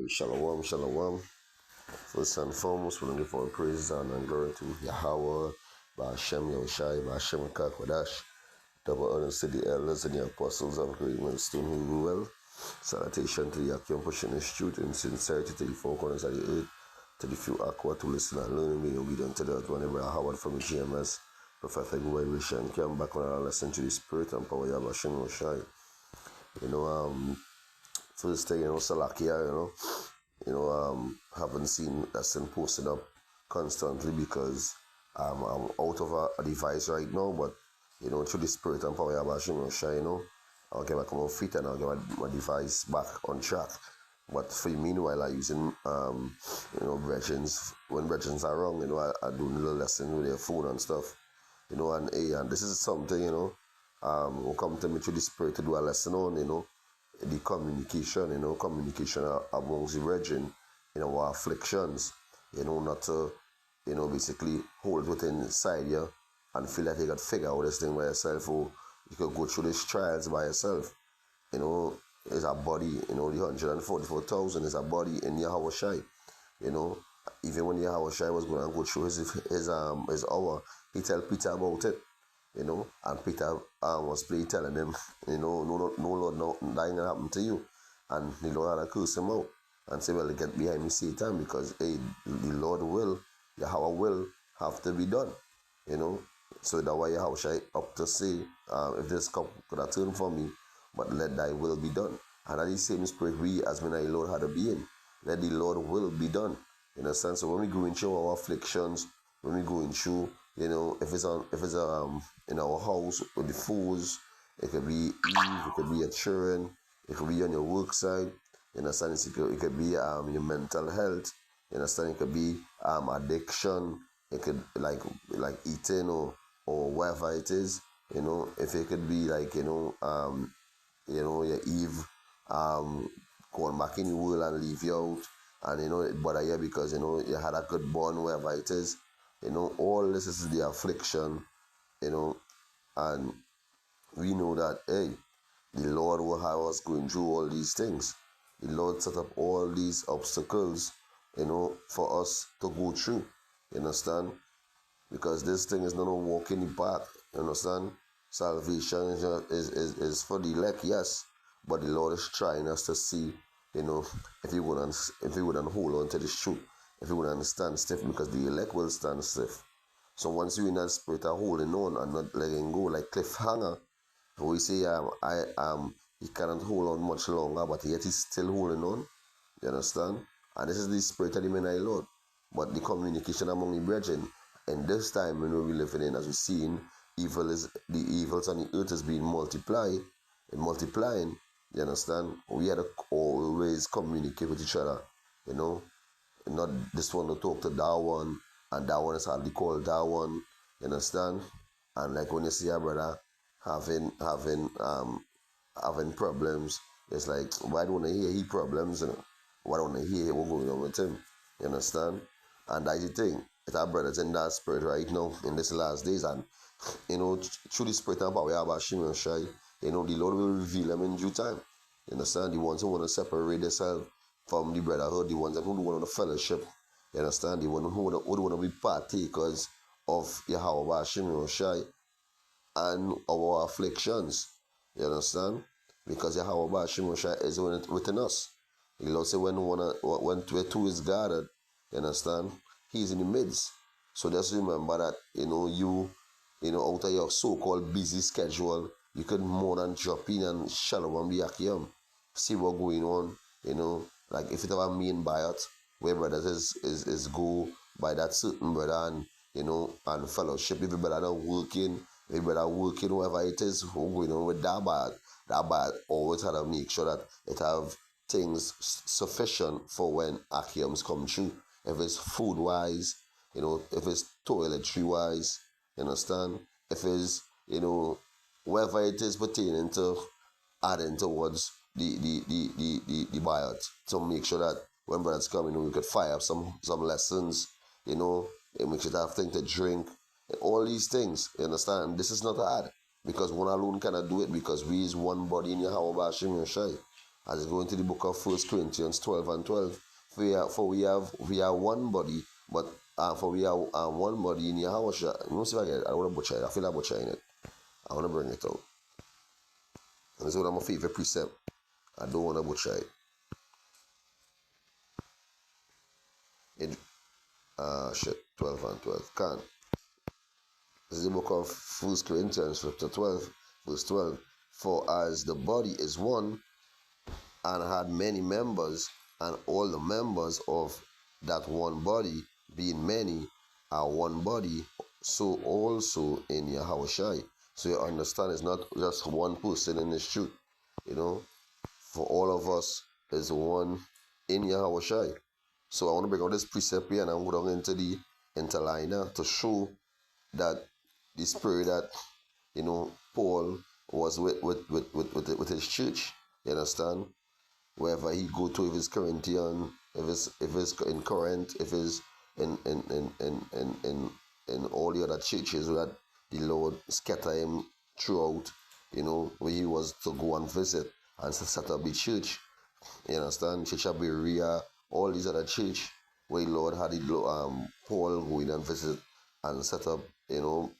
Shalom, shalom. First and foremost, we give all praise and glory to Yahweh, Ba'ashem Yahushai, Ba'ashem Kakwadash. Double honors to the elders and the apostles of Great Millstone who rule well. Salutation to the Akim pushing the truth in sincerity to the four corners of the earth, to the few aqua to listen and learn, being obedient to the earth. Whenever Howard from the GMS, prophetic vibration, came back on our lesson to the spirit and power of Ba'ashem Yahushai. First thing, Salakia, haven't seen lesson posted up constantly because I'm out of a device right now, but, through the spirit and power of Ba'ashem Yahushai, I'll get back on my feet and I'll get my device back on track. But for the meanwhile, I'm using, brethrens. When brethrens are wrong, I do little lessons with their phone and stuff, and this is something, will come to me through the spirit to do a lesson on, the communication, communication amongst the brethren, our afflictions, not to, basically hold within inside you and feel like you got to figure out this thing by yourself, or you could go through these trials by yourself. It's a body, the 144,000 is a body in Yahushai. Even when Yahushai was going to go through his hour, he tell Peter about it. And Peter was telling him, no, Lord, no, that ain't gonna happen to you. And the Lord had to curse him out and say, well, get behind me, Satan, because the Lord will, Yahweh will have to be done, So that's why Yahweh up to say, if this cup could have turned for me, but let thy will be done. And at the same spirit, we as when the Lord had to be in, let the Lord will be done. In a sense, so when we go into our afflictions, when we go into, if it's in our house with the fools, it could be Eve, it could be your children, it could be on your work side. You understand? It could be your mental health. You understand? It could be addiction. It could like eating or whatever it is. If it could be like your Eve going back in the world and leave you out, and it bother you because you had a good bond, wherever it is. All this is the affliction, and we know that, hey, the Lord will have us going through all these things. The Lord set up all these obstacles, for us to go through, you understand? Because this thing is not a walk in the park, you understand? Salvation is for the elect, yes, but the Lord is trying us to see, if we wouldn't hold on to this truth, if we wouldn't stand stiff, because the elect will stand stiff. So once you're in that spirit of holding on and not letting go, like cliffhanger, we say he cannot hold on much longer, but yet he's still holding on. You understand? And this is the spirit of the men of the Lord. But the communication among the brethren, in this time when we're living in, as we're seeing, the evils on the earth is being multiplying. You understand? We had to always communicate with each other, not this one to talk to that one, and that one is hardly called that one, you understand? And like when you see a brother having problems, it's like, why don't I hear his problems, why don't I hear what's going on with him, you understand? And that's the thing, it's our brothers in that spirit right now, in this last days, and, through the spirit and power of Ba'ashem Yahushai, the Lord will reveal them in due time, you understand? The ones who want to separate themselves from the brotherhood, the ones who don't want the fellowship, you understand? The ones who want to be partakers of Yahweh Ba'ashem Yahushai and our afflictions, you understand? Because Yahweh Ba'ashem Yahushai is within us. The Lord said when where two is gathered, you understand? He's in the midst. So just remember that, out of your so-called busy schedule, you could more than drop in and shalom and be akim. See what's going on, like if it have a main buyout where brothers is go by that certain brother and and fellowship, if brother working, whatever it is, who going on with that bad always have to make sure that it have things sufficient for when Akiums come through. If it's food wise, if it's toiletry wise, you understand? If it's, whatever it is pertaining to adding towards the buyout, to make sure that when brothers come, we could fire up some lessons, and make sure to have things to drink, and all these things, you understand? This is not hard, because one alone cannot do it, because we is one body in Yahweh Ba'ashem Yahushai. As you go into the book of 1 Corinthians 12 and 12, we are one body, but for we are one body in Yahweh. Let me see if I get it. I don't want to butcher it. I feel like butchering it. I want to bring it out. And this is one of my favorite precept. I don't want to butcher it. It 12 and 12. Can't. This is the book of 1 Corinthians chapter 12, verse 12. For as the body is one and had many members, and all the members of that one body, being many, are one body, so also in Yahushai. So you understand, it's not just one person in this truth. For all of us is one in Yahushai. So I want to bring out this precept here, and I'm going into the interliner to show that the spirit that Paul was with his church. You understand? Wherever he go to, if it's Corinthian, if it's in Corinth, if it's in all the other churches that the Lord scatter him throughout, where he was to go and visit and set up the church. You understand? Church of Berea, all these other church where the Lord had Paul go in and visit and set up, the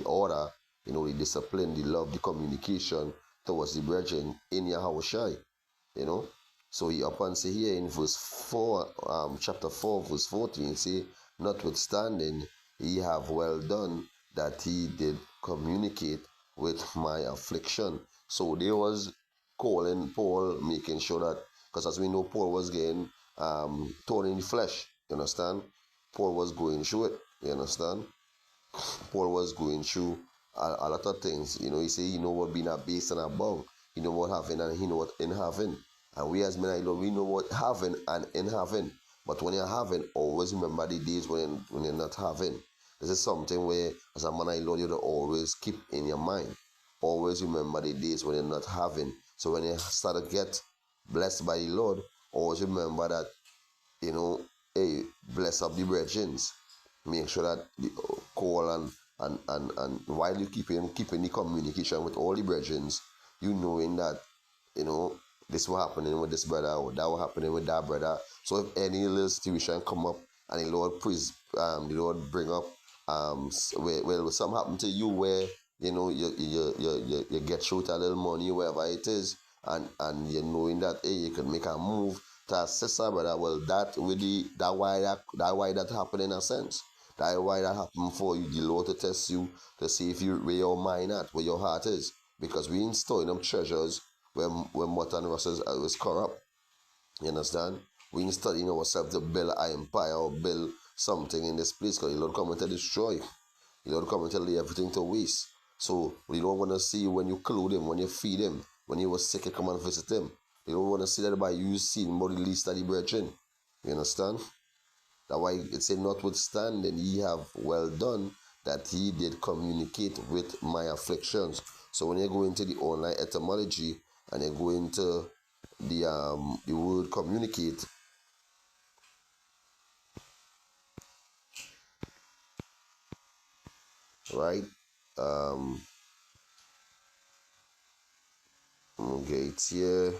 order, the discipline, the love, the communication towards the brethren in Yahushai, So he up and say here in verse 4, chapter 4, verse 14, say, notwithstanding, ye have well done that he did communicate with my affliction. So they was calling Paul, making sure that, because as we know, Paul was getting torn in the flesh, you understand? Paul was going through it, you understand? Paul was going through a lot of things. He say he know what being abased and above. He know what having and he know what in having. And we as men, we know what having and in having. But when you're having, always remember the days when you're not having. This is something where, as a man, I Lord, you to always keep in your mind. Always remember the days when you're not having. So when you start to get blessed by the Lord, always remember that, hey, bless up the brethren. Make sure that the call and while you keeping the communication with all the brethren, you knowing that, this will happening with this brother or that will happening with that brother. So if any little situation come up and the Lord the Lord bring up where something happen to you where you get short a little money wherever it is, and you knowing that, hey, you can make a move to assist our brother. Well, that why that happen in a sense. That's why that happened for you, the Lord to test you, to see if you where your mind at, where your heart is. Because we ain't storing them treasures when Mott and Russ was corrupt. You understand? We ain't studying ourselves to build an empire or build something in this place, because the Lord coming to destroy. The Lord coming to lay everything to waste. So we don't want to see when you clothe him, when you feed him, when he was sick, you come and visit him. You don't want to see that by you seeing more the least of the brethren. You understand? That's why it said, notwithstanding, ye have well done that he did communicate with my afflictions. So when you go into the online etymology and you go into the word communicate, right? Okay, it's here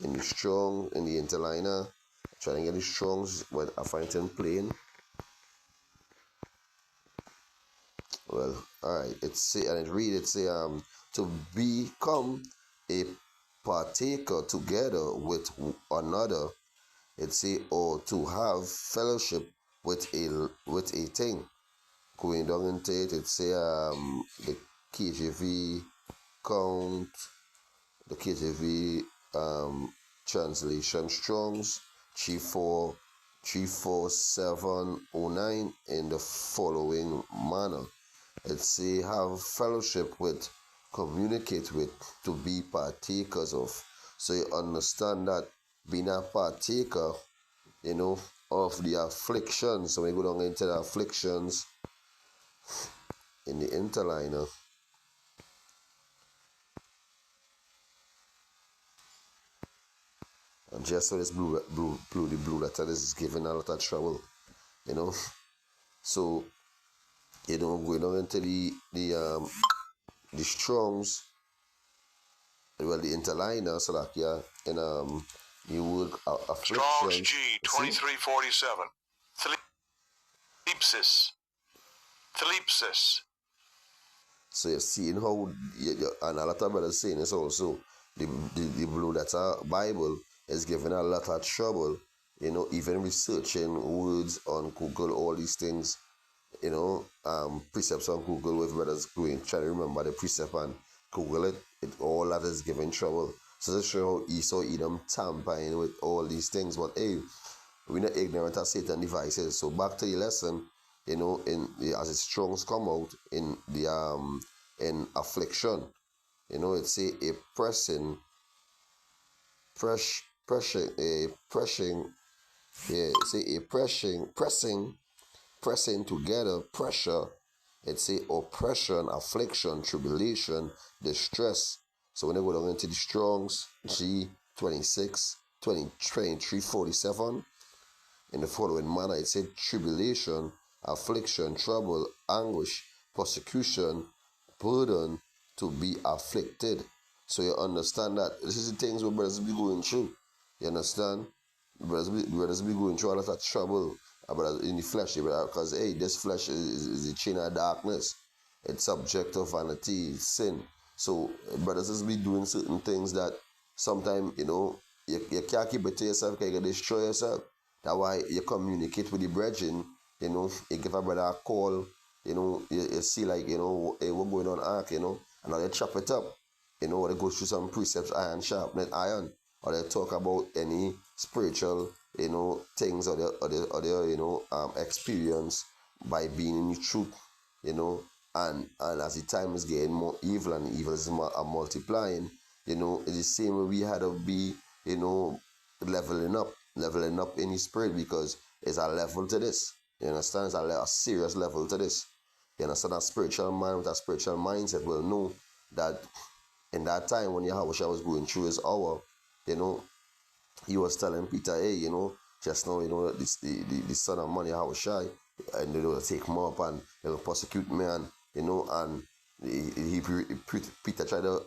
in the strong, in the interliner. Trying to get the strongs, but I find it plain. Well, alright, it say to become a partaker together with another. It say, or to have fellowship with a thing. Going down into it, it say the KJV count, the KJV translation Strongs 34709 in the following manner. It say, have fellowship with, communicate with, to be partakers of. So you understand that being a partaker, of the afflictions. So we go down into the afflictions in the interliner. And just so this blue letter, this is giving a lot of trouble, So, going down into the Strongs, well, the interliner, Salakia, and you would Strong's affliction. G 2347. Thlipsis. Thlipsis. So you're seeing how, and a lot of brothers saying this also, the Blue Letter Bible is giving a lot of trouble, even researching words on Google, all these things, precepts on Google with brothers going, trying to remember the precept and Google it, all that is giving trouble. So to show how Esau Edom tampering with all these things, but hey, we're not ignorant of Satan devices. So back to the lesson, as the Strongs come out in affliction, it's say a pressing, pressing together, pressure. It's say oppression, affliction, tribulation, distress. So when they go down into the Strongs, G 26, 23, 47, in the following manner, it said tribulation, affliction, trouble, anguish, persecution, burden, to be afflicted. So you understand that this is the things what brothers be going through. You understand? Brothers be going through a lot of trouble in the flesh, because hey, this flesh is a chain of darkness. It's subject to vanity, sin. So brothers just be doing certain things that sometimes you can't keep it to yourself because you can destroy yourself. That's why you communicate with the brethren, you give a brother a call, you see like, hey, what's going on, ark, and now they chop it up, or they go through some precepts, iron sharpened iron, or they talk about any spiritual, things or the experience by being in the truth, and as the time is getting more evil and evil is multiplying, it's the same way we had to be, leveling up in his spirit, because it's a level to this. You understand? It's a serious level to this. You understand? A spiritual mind with a spiritual mindset will know that in that time when Yahweh was going through his hour, he was telling Peter, hey, just now, the son of man, Yahweh, and they will take him up and they'll persecute me, and and Peter tried to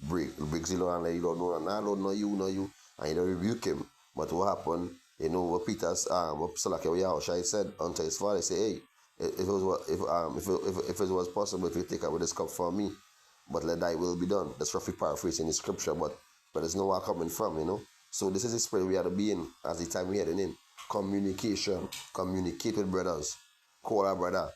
break Zillow and let you don't know, and I don't know you, and he don't rebuke him. But what happened, what Peter's what Yahweh said unto his father, he said, hey, if it was possible, if you take away this cup from me, but let thy will be done. That's roughly paraphrasing the scripture, but there's nowhere coming from, So this is the spirit we are to be in as the time we're heading in. Communication. Communicate with brothers. Call a brother.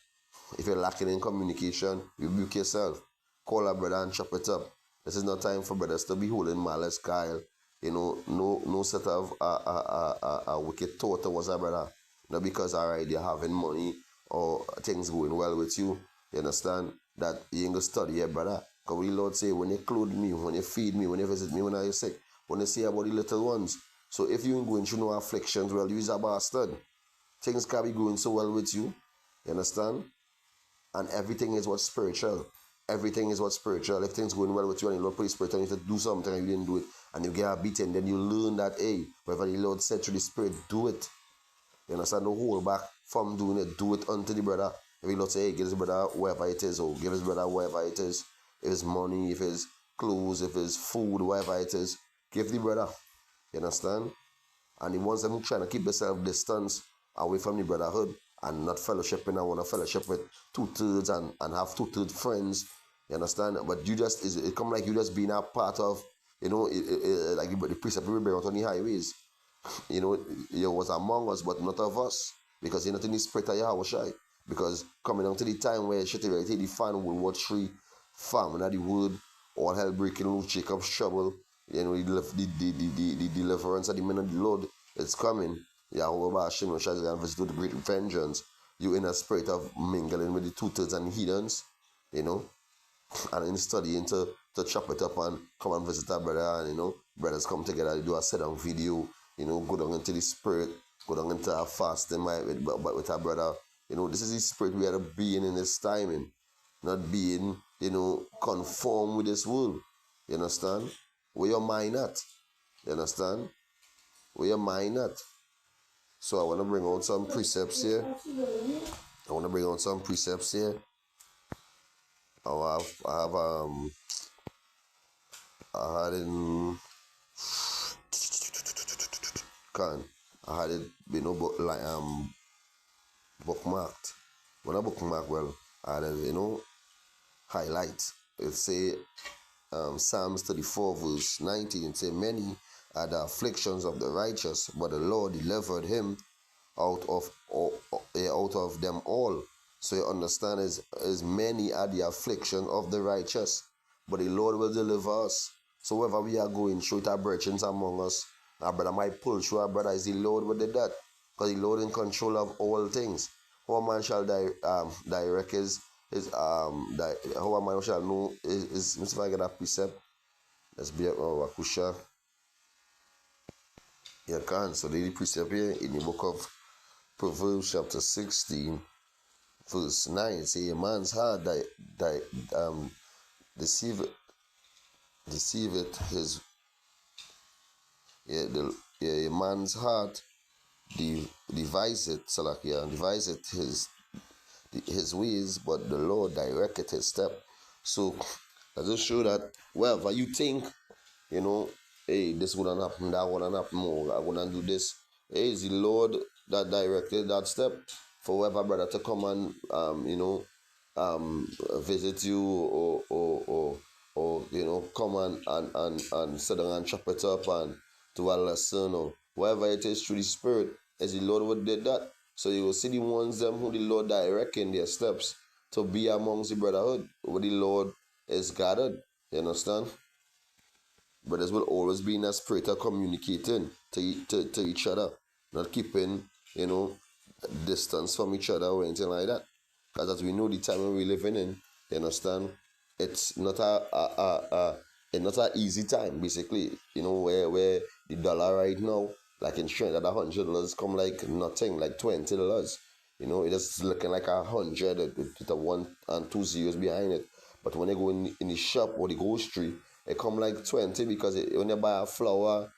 If you're lacking in communication, rebuke yourself. Call a brother and chop it up. This is not time for brothers to be holding malice, Kyle. No set of a wicked thought towards a brother. Not because alright you're having money or things going well with you. You understand? That you ain't gonna study your brother. Because the Lord say, when you clothe me, when you feed me, when you visit me when I'm sick, when you see about the little ones. So if you ain't going through no afflictions, well, you is a bastard. Things can't be going so well with you. You understand? And everything is what's spiritual. Everything is what's spiritual. If things going well with you and the Lord put His Spirit on you to do something and you didn't do it, and you get beaten, then you learn that, hey, whatever the Lord said through the Spirit, do it. You understand? Don't hold back from doing it. Do it unto the brother. If the Lord say, hey, give his brother whatever it is, or give his brother whatever it is, if it's money, if it's clothes, if it's food, whatever it is, give the brother. You understand? And the ones that are trying to keep themselves distance away from the brotherhood and not fellowshipping, I want to fellowship with 2/3 and have 2/3 friends. You understand? But it come like you just being a part of, like the precept we bring out on the highways. You was among us, but not of us. Because you're not in the spirit of Yahweh. Because coming down to the time where shit will take the fan, World War III, famine of the word, all hell breaking loose, Jacob's trouble, the deliverance of the men of the Lord, it's coming. Yahweh Bashim is going to visit with great vengeance. You in a spirit of mingling with the 2/3 and heathens, and in studying to chop it up and come and visit our brother, and brothers come together, they do a sit down video, go down into the spirit, go down into a fasting with our brother. This is the spirit we are being in this timing, not being, conformed with this world. You understand? Where your mind at? You understand? Where your mind at? So I want to bring out some precepts here. I have I had in can I had it, book like bookmarked. When I bookmark, well, I had it, highlight. It say Psalms 34 verse 19. It say, many are the afflictions of the righteous, but the Lord delivered him out of them all. So you understand, is many are the affliction of the righteous, but the Lord will deliver us. So wherever we are going through it, our brethren among us, our brother might pull through, our brother is the Lord will do that, because the Lord in control of all things. How a man shall direct how a man shall know is if I get a precept. Let's be a Wakusha. You can. So the precept here in the book of Proverbs chapter 16 verse 9 say, a man's heart deceiveth his a man's heart deviseth his ways, but the Lord directed his step. So that just show that wherever you think, hey, this wouldn't happen, that wouldn't happen, I wouldn't do this. Hey, it's the Lord that directed that step for whoever brother to come and visit you or come and sit down and chop it up and do a lesson or whatever it is through the Spirit, as the Lord would did that. So you will see the ones them who the Lord directing their steps to be amongst the brotherhood, where the Lord is gathered. You understand? Brothers will always be in a spirit of communicating to each other, not keeping, distance from each other or anything like that. Because as we know the time we're living in, you understand, it's not it's not an easy time, basically, where the dollar right now, like in Trinidad, $100 come like nothing, like $20. It is looking like 100 with a 1 and 2 zeros behind it. But when you go in the shop or the grocery, it come like 20, because when you buy a flour,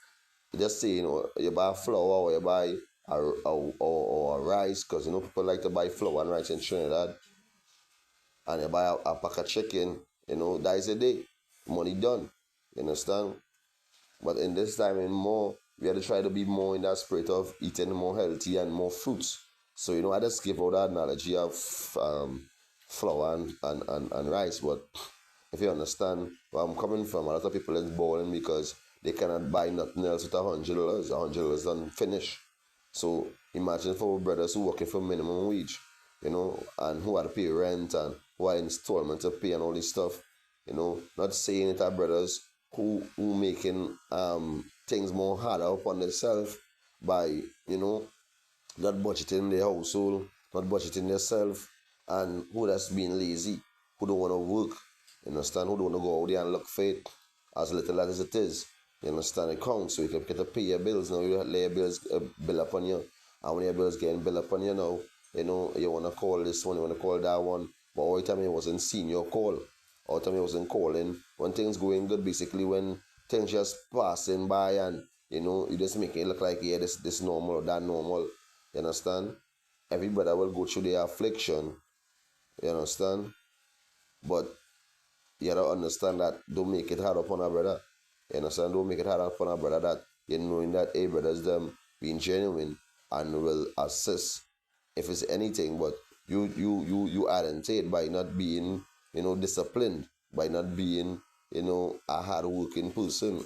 just say, you buy a flour or you buy a rice, because people like to buy flour and rice in Trinidad, and you buy a pack of chicken, that is a day, money done, you understand? But in this time and more, we have to try to be more in that spirit of eating more healthy and more fruits. So, I just give out that analogy of flour and rice, but if you understand where I'm coming from, a lot of people is balling because they cannot buy nothing else with $100. $100 done finish. So imagine for brothers who working for minimum wage, and who have to pay rent and who are installment to pay and all this stuff. Not saying it are brothers who making things more harder upon themselves by, not budgeting their household, not budgeting themselves, and who that's being lazy, who don't want to work, you understand, who don't want to go out there and look for it, as little as it is, you understand, it counts, so you can get to pay your bills. Now you lay your bills bill upon you, and when your bills getting bill upon you now, you want to call this one, you want to call that one, but all the time you wasn't seeing your call, all the time you wasn't calling, when things going good, basically when things just passing by and, you just making it look like, yeah, this normal or that normal. You understand? Everybody will go through their affliction. You understand? But you gotta understand that don't make it hard upon a brother. You understand? Don't make it hard upon a brother that you knowing that brothers them being genuine and will assist if it's anything, but you aren't it by not being, disciplined, by not being, a hard working person.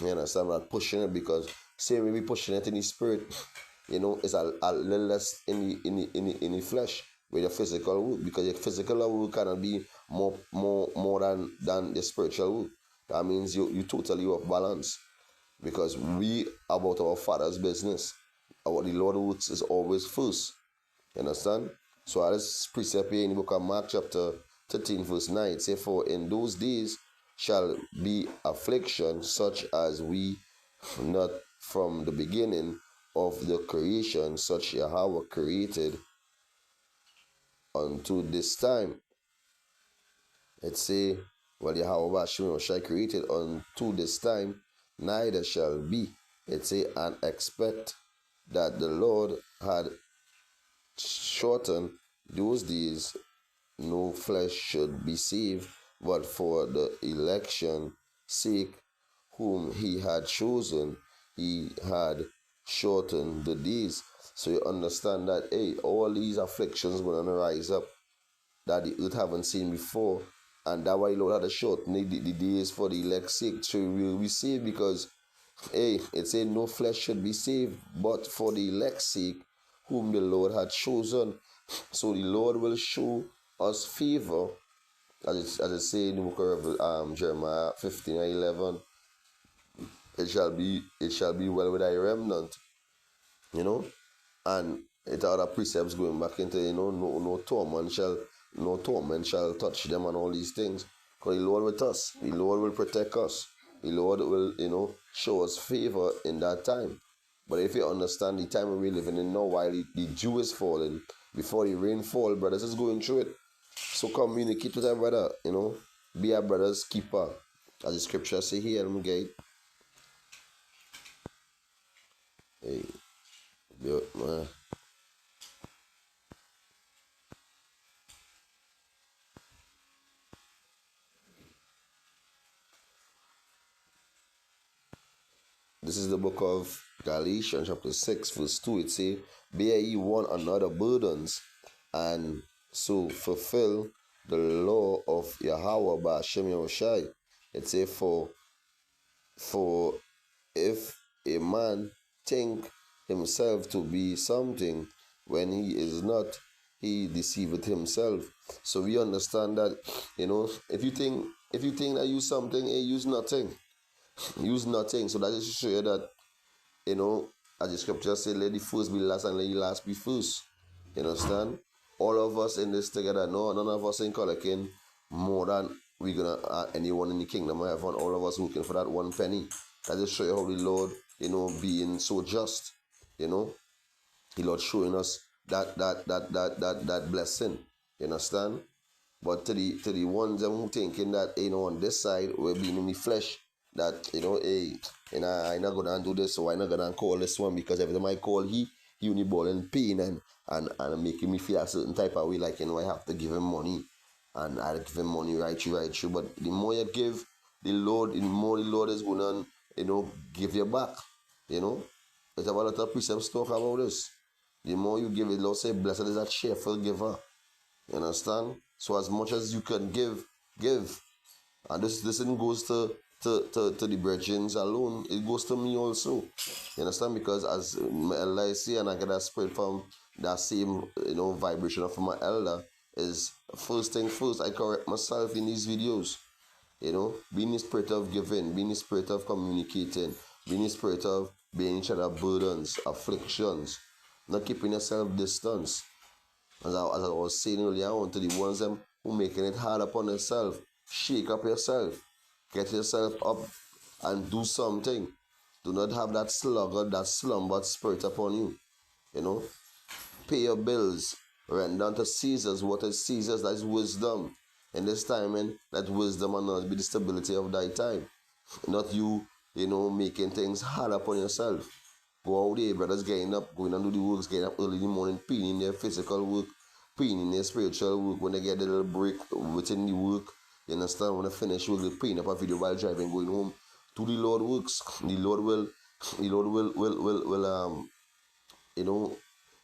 You understand? Not pushing it, because say we pushing it in the spirit, it's a little less in the flesh with your physical work, because your physical work cannot be more than the spiritual work. That means you totally off balance, because we about our Father's business. Our the Lord works is always first. You understand? So as precept here in the book of Mark chapter 13 verse 9, it say, for in those days shall be affliction such as we not from the beginning of the creation, such Yahweh created unto this time. It say, well, Yahweh shall created unto this time, neither shall be. It say, and expect that the Lord had shortened those days, no flesh should be saved, but for the election sake whom he had chosen, he had shortened the days. So you understand that, hey, all these afflictions going to rise up that the earth haven't seen before. And that why the Lord had to shorten the days for the elect's sake. So we will be saved because, hey, it said no flesh should be saved, but for the elect's sake, whom the Lord had chosen. So the Lord will show us favor, as it say in the book of Jeremiah 15:11. It shall be well with thy remnant, you know, and it other precepts going back into, no torment shall touch them and all these things. Because the Lord with us, the Lord will protect us, the Lord will, show us favor in that time. But if you understand the time we're living in now, while the dew is falling, before the rain fall, brothers is going through it. So communicate with our brother, be our brother's keeper. As the scripture say here, let me get it. Hey, man. This is the book of Galatians chapter 6 verse 2. It say, bear ye one another burdens, and so fulfill the law of Yahweh by Hashem Yahushai. It say, for if a man think himself to be something when he is not, he deceiveth himself. So we understand that, if you think that you something, use nothing. Use nothing. So that is to show you that, as the scripture says, let the first be last and let the last be first. You understand? All of us in this together, no, none of us in Colakin more than we're gonna anyone in the kingdom of heaven. All of us working for that one penny. That just show you how the Lord, being so just. The Lord showing us that blessing. You understand? But to the ones who thinking that, on this side we're being in the flesh, that, I not gonna do this, so I not gonna call this one, because every time I call he only ball in pain and making me feel a certain type of way, like, I have to give him money, and I give him money right through. But the more you give the more the Lord is gonna, give you back. There's a lot of precepts talk about this. The more you give, the Lord say, blessed is that cheerful giver. You understand? So as much as you can give. And this goes to the virgins alone. It goes to me also. You understand? Because as my elder say, and I get that spirit from that same, vibration of my elder, is first thing first, I correct myself in these videos. Be in the spirit of giving, be in the spirit of communicating, be in the spirit of being each other burdens, afflictions, not keeping yourself distance. As I was saying earlier on, to the ones who making it hard upon yourself, shake up yourself, get yourself up and do something. Do not have that sluggard, that slumbered spirit upon you. Pay your bills, render unto Caesar's what is Caesar's, that is wisdom. In this time, that wisdom and knowledge be the stability of thy time. Not you, making things hard upon yourself. Go out there, brothers, getting up, going and do the works, getting up early in the morning, praying in their physical work, praying in their spiritual work. When they get a little break within the work, you understand, when they finish work, they're praying up a video while driving, going home. Do the Lord works. The Lord will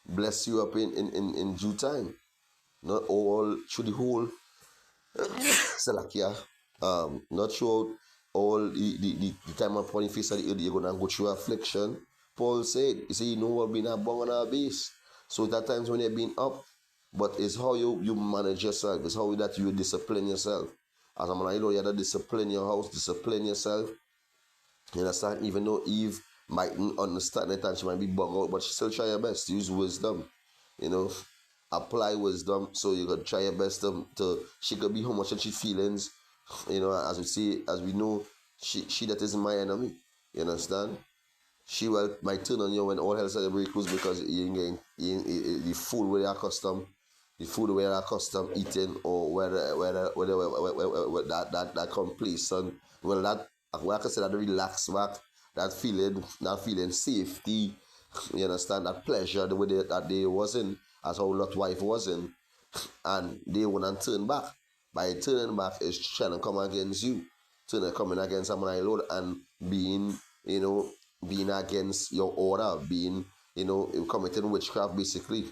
bless you up in due time. Not all through the whole Salakia. Not throughout all the time upon the face of the earth you're gonna go through affliction. Paul said, what being above on our base. So at times when you're being up, but it's how you manage yourself, it's how that you discipline yourself. As a man, you have to discipline your house, discipline yourself. You understand? Even though Eve mightn't understand it and she might be bugged out, but she still try your best to use wisdom. Apply wisdom, so you could try your best to she could be how much of she feelings. As we know, she that is my enemy. You understand? She might turn on you when all hell started break loose, because you ain't getting the food where you're accustomed, eating, or whether that complacent, that I can say that relaxed back, that feeling safety. You understand? That pleasure the way that they wasn't, as how Lot wife wasn't, and they wouldn't turn back. By turning back, it's trying to come against you. So coming against my Lord and being, being against your order, being, committing witchcraft basically.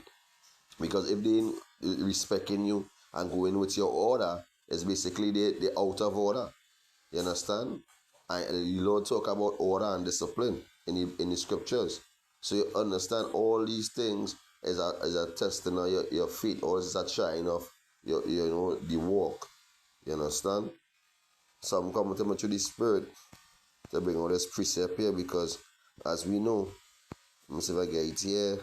Because if they respecting you and going with your order, it's basically they out of order. You understand? And the Lord talk about order and discipline in the scriptures. So you understand all these things is a testing of your faith, or is a trying of your the walk. You understand? So I'm coming to me through the Spirit to bring all this precept here, because as we know, let me see if I get it here.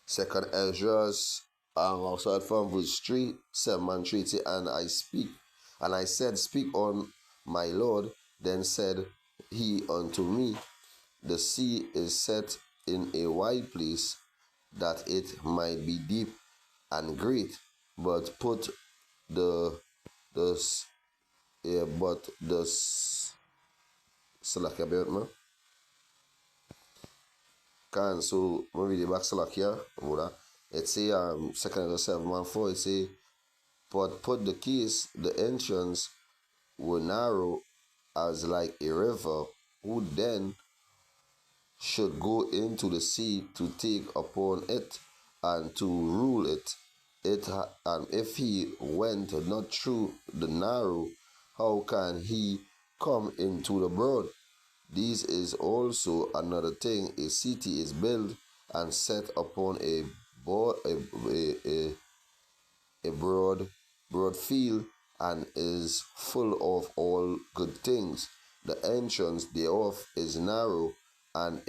Second Ezra's also from verse 3, 7 and 3, and I speak, and I said, Speak on, my Lord. Then said he unto me, The sea is set in a wide place, that it might be deep and great, but put the but the Salakia about man. Can so when we read back Salakia, it say second of 7:4, it say, but put the keys, the entrance were narrow as like a river, who then should go into the sea to take upon it and to rule it. And if he went not through the narrow, how can he come into the broad? This is also another thing. A city is built and set upon a broad field, and is full of all good things. The entrance thereof is narrow, and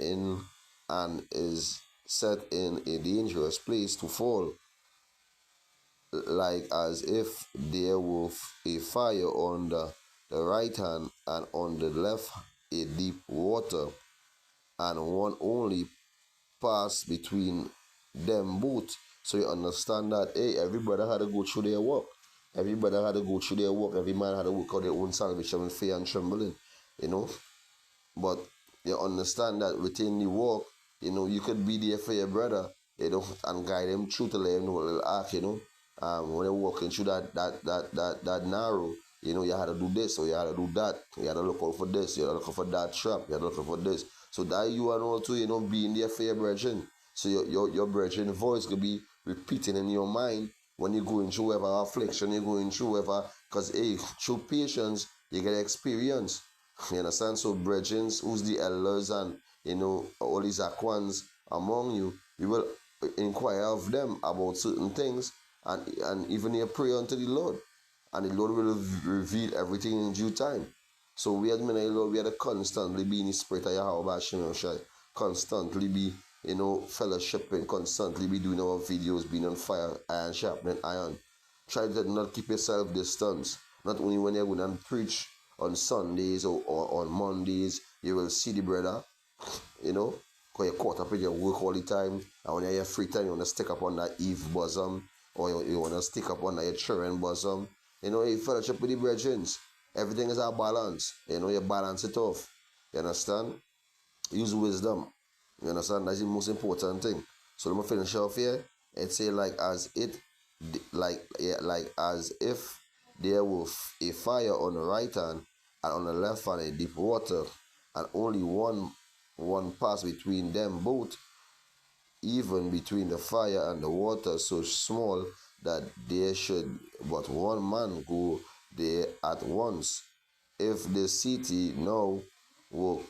is set in a dangerous place to fall, like as if there were a fire on the right hand, and on the left a deep water, and one only pass between them both. So you understand that, hey, everybody had to go through their work. Everybody had to go through their work. Every man had to work out their own salvation with fear and trembling, you know. But you understand that within the walk, you could be there for your brother, and guide him through to let him know a little arc, when you're walking through that narrow, you had to do this, or you had to do that. You had to look out for this, you had to look out for that trap, you had to look out for this. So that you and all too, being there for your brethren. So your brethren voice could be repeating in your mind when you're going through whatever affliction you're going through, whatever, because hey, through patience you get experience. You understand? So brethren, who's the elders, and all these aquans among you, you will inquire of them about certain things, and even you pray unto the Lord, and the Lord will reveal everything in due time. So we as men of the Lord, we have to constantly be in the spirit of Yahweh Hashem Shai, constantly be, fellowshipping, constantly be doing our videos, being on fire, iron sharpening iron. Try to not keep yourself distance. Not only when you're going and preach on Sundays or on Mondays, you will see the brother, because you're caught up in your work all the time, and when you have your free time, you want to stick up on that Eve bosom, or you want to stick up on that your children bosom. You fellowship with the brethren. Everything is a balance. You balance it off. You understand? Use wisdom. You understand? That's the most important thing. So let me finish off here. It say like as if there was a fire on the right hand, and on the left hand a deep water, and only one pass between them both, even between the fire and the water, so small that there should but one man go there at once. If the city now were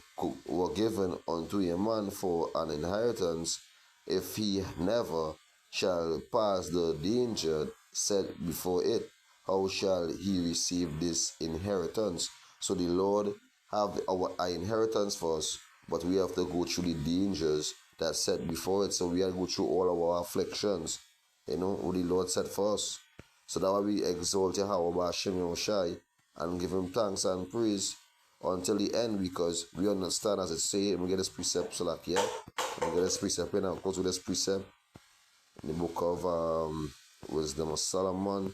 given unto a man for an inheritance, if he never shall pass the danger set before it, how shall he receive this inheritance? So the Lord have our inheritance for us, but we have to go through the dangers that set before it. So we have to go through all of our afflictions, what the Lord set for us. So that why we exalt Yahweh Hashem Yoshai and give him thanks and praise until the end, because we understand, as it say, we get this precept, so like, yeah, we get this precept, and I'll go to this precept in the book of Wisdom of Solomon,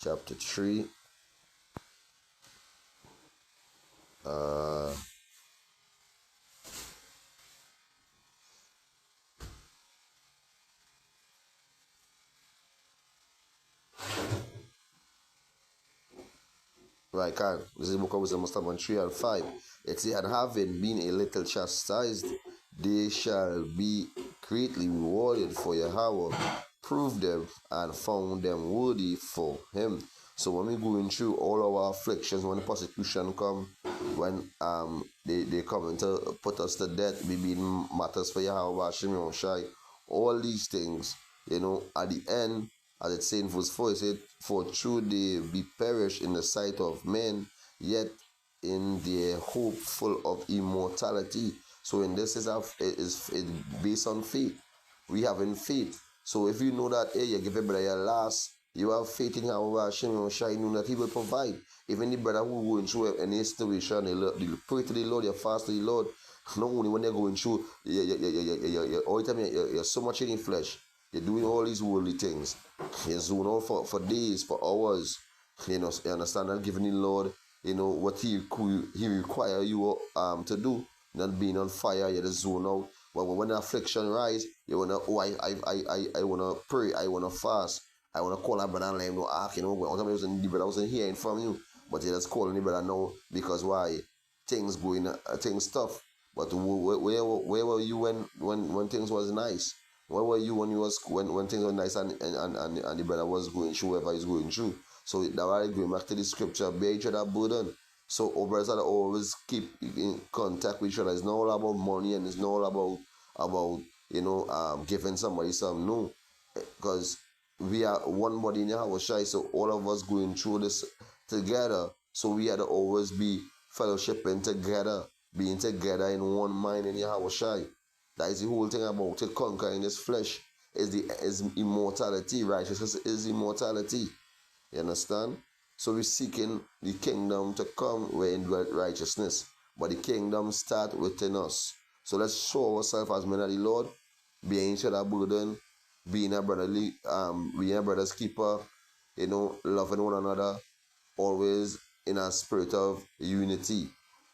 chapter 3. Right, can. This is the book of Wisdom, chapter 1, 3 and 5. It says, and having been a little chastised, they shall be greatly rewarded, for Yahweh proved them and found them worthy for him. So when we're going through all our afflictions, when the persecution come, when they come to put us to death, we being matters for Yahweh, Hashem Shai, all these things, at the end, as it says in verse 4, it said, for true they be perished in the sight of men, yet in their hope full of immortality. So in this is based on faith. We have in faith. So if you know that, hey, you give a brother your last, you have faith in Yahweh Hashem Shai, you know that he will provide. Even the brother who going through any situation, they pray to the Lord, you fast to the Lord. Not only when they're going through, all the time you're so much in the flesh. You're doing all these worldly things. You're zoning out for days, for hours. You understand that? Giving the Lord, what He require you to do. Not being on fire, you just zone out. But when the affliction rise, you wanna, I wanna pray, I wanna fast, I wanna call a brother and let him know, the brother wasn't hearing from you, but you just calling the brother now because why? Things tough. But where were you when things was nice? Where were you when things were nice and the brother was going through whatever he's going through? So that why going back to the scripture, bear each other burden. So our brothers are always keep in contact with each other. It's not all about money and it's not all about giving somebody some. No, because we are one body in Yahweh Shai, so all of us going through this together. So we had to always be fellowshipping together, being together in one mind in Yahweh Shai. That is the whole thing about to conquer in this flesh. Is immortality. Righteousness is immortality. You understand? So we're seeking the kingdom to come where in righteousness. But the kingdom starts within us. So let's show ourselves as men of the Lord, being each other burden, being a brother's keeper, loving one another, always in a spirit of unity.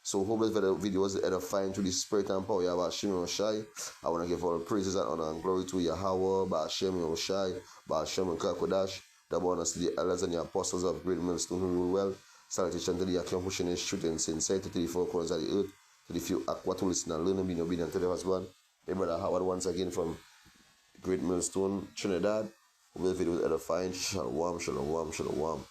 So hope this video was edifying to the spirit and power of Hashem Shai. I want to give all praises and honor and glory to Yahweh, Hashem Shai, Hashem Kakodash, the bonus to the elders and the apostles of Great Millstone who rule well. Salutation to the Akim pushing his truth and sincerity to the four corners of the earth, to the few aqua to listen and learn and be obedient to the husband. My brother Howard once again from Great Millstone, Trinidad. Hope this video was edifying. Shalom, shalom, shalom.